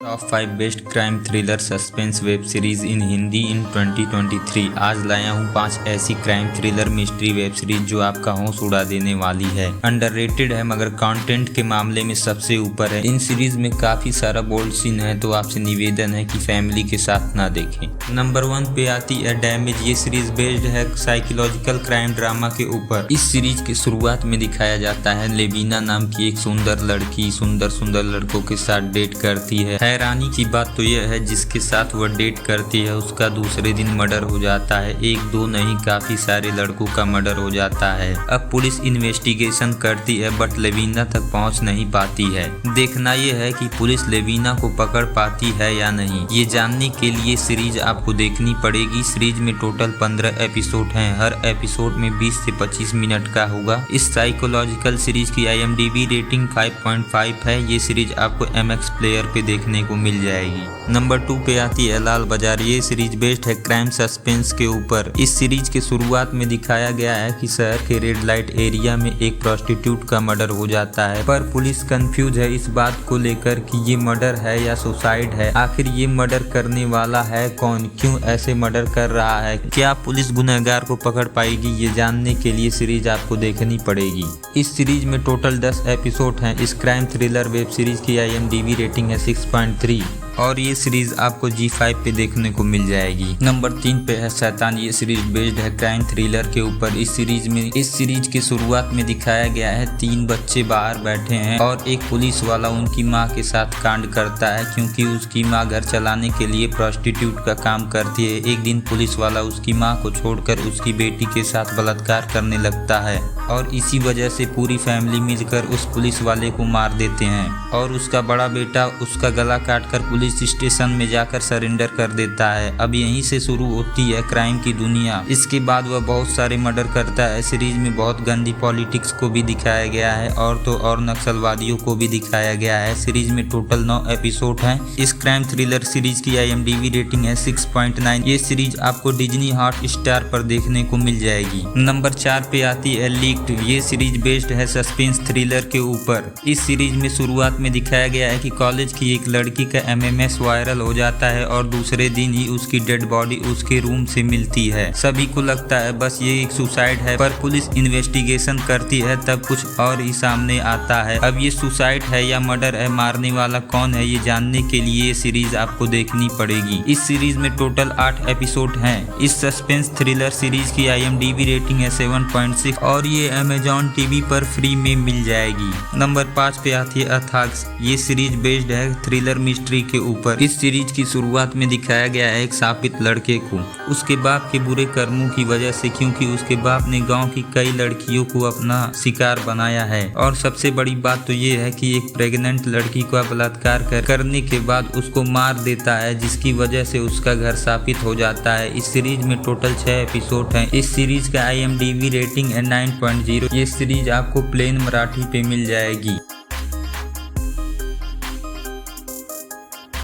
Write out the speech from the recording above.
Top 5 best crime thriller suspense web series in Hindi in 2023। आज लाया हूँ 5 ऐसी crime thriller mystery web series जो आपका होश उड़ा देने वाली है। अंडररेटेड है मगर कंटेंट के मामले में सबसे ऊपर है। इन सीरीज में काफी सारा बोल्ड सीन है तो आपसे निवेदन है कि फैमिली के साथ ना देखें। नंबर 1 पे आती है डैमेज। ये सीरीज बेस्ड है साइकोलॉजिकल क्राइम ड्रामा के ऊपर। इस सीरीज के शुरुआत में दिखाया जाता है लेविना नाम की एक सुंदर लड़की सुंदर लड़कों के साथ डेट करती है। हैरानी की बात तो यह है जिसके साथ वह डेट करती है उसका दूसरे दिन मर्डर हो जाता है। एक दो नहीं काफी सारे लड़कों का मर्डर हो जाता है। अब पुलिस इन्वेस्टिगेशन करती है बट लेविना तक पहुंच नहीं पाती है। देखना यह है कि पुलिस लेविना को पकड़ पाती है या नहीं। ये जानने के लिए सीरीज आपको देखनी पड़ेगी। सीरीज में टोटल 15 एपिसोड हैं। हर एपिसोड में 20 से 25 मिनट का होगा। इस साइकोलॉजिकल सीरीज की IMDb रेटिंग 5.5 है। ये सीरीज आपको MX प्लेयर पे देखने को मिल जाएगी। नंबर 2 पे आती है लाल बाजार। ये सीरीज बेस्ड है क्राइम सस्पेंस के ऊपर। इस सीरीज के शुरुआत में दिखाया गया है कि शहर के रेड लाइट एरिया में एक प्रोस्टिट्यूट का मर्डर हो जाता है पर पुलिस कंफ्यूज है इस बात को लेकर कि ये मर्डर है या सुसाइड है। आखिर ये मर्डर करने वाला है कौन, क्यों ऐसे मर्डर कर रहा है, क्या पुलिस गुनहगार को पकड़ पाएगी, ये जानने के लिए सीरीज आपको देखनी पड़ेगी। इस सीरीज में टोटल 10 एपिसोड हैं। इस क्राइम थ्रिलर वेब सीरीज की IMDb रेटिंग है 6.3 और ये सीरीज आपको G5 पे देखने को मिल जाएगी। नंबर 3 पे है शैतान। ये सीरीज बेस्ड है क्राइम थ्रिलर के ऊपर। इस सीरीज के शुरुआत में दिखाया गया है 3 बच्चे बाहर बैठे हैं और एक पुलिस वाला उनकी माँ के साथ कांड करता है क्योंकि उसकी माँ घर चलाने के लिए प्रोस्टिट्यूट का काम करती है। एक दिन पुलिस वाला उसकी माँ को छोड़कर उसकी बेटी के साथ बलात्कार करने लगता है और इसी वजह से पूरी फैमिली मिलकर उस पुलिस वाले को मार देते हैं और उसका बड़ा बेटा उसका गला काटकर पुलिस स्टेशन में जाकर सरेंडर कर देता है। अब यहीं से शुरू होती है क्राइम की दुनिया। इसके बाद वह बहुत सारे मर्डर करता है। सीरीज में बहुत गंदी पॉलिटिक्स को भी दिखाया गया है और तो और नक्सलवादियों को भी दिखाया गया है। सीरीज में टोटल 9 एपिसोड हैं। इस क्राइम थ्रिलर सीरीज की IMDb रेटिंग है 6.9। ये सीरीज आपको डिज्नी हॉटस्टार पर देखने को मिल जाएगी। नंबर 4 पे आती है लीक्ड। ये सीरीज बेस्ड है सस्पेंस थ्रिलर के ऊपर। इस सीरीज में शुरुआत में दिखाया गया है कि कॉलेज की एक लड़की का MMS वायरल हो जाता है और दूसरे दिन ही उसकी डेड बॉडी उसके रूम से मिलती है। सभी को लगता है बस ये एक सुसाइड है पर पुलिस इन्वेस्टिगेशन करती है तब कुछ और ही सामने आता है। अब ये सुसाइड है या मर्डर है, मारने वाला कौन है, ये जानने के लिए ये सीरीज आपको देखनी पड़ेगी। इस सीरीज में टोटल 8 एपिसोड हैं। इस सस्पेंस थ्रिलर सीरीज की IMDb रेटिंग है 7.6 और ये Amazon TV पर फ्री में मिल जाएगी। नंबर 5 पे आती है अथाग्स। ये सीरीज बेस्ड है थ्रिलर मिस्ट्री के ऊपर। इस सीरीज की शुरुआत में दिखाया गया है एक शापित लड़के को उसके बाप के बुरे कर्मों की वजह से, क्योंकि उसके बाप ने गांव की कई लड़कियों को अपना शिकार बनाया है और सबसे बड़ी बात तो ये है कि एक प्रेग्नेंट लड़की का बलात्कार करने के बाद उसको मार देता है जिसकी वजह से उसका घर शापित हो जाता है। इस सीरीज में टोटल 6 एपिसोड हैं। इस सीरीज का IMDb रेटिंग है 9.0। ये सीरीज आपको प्लेन मराठी पे मिल जाएगी।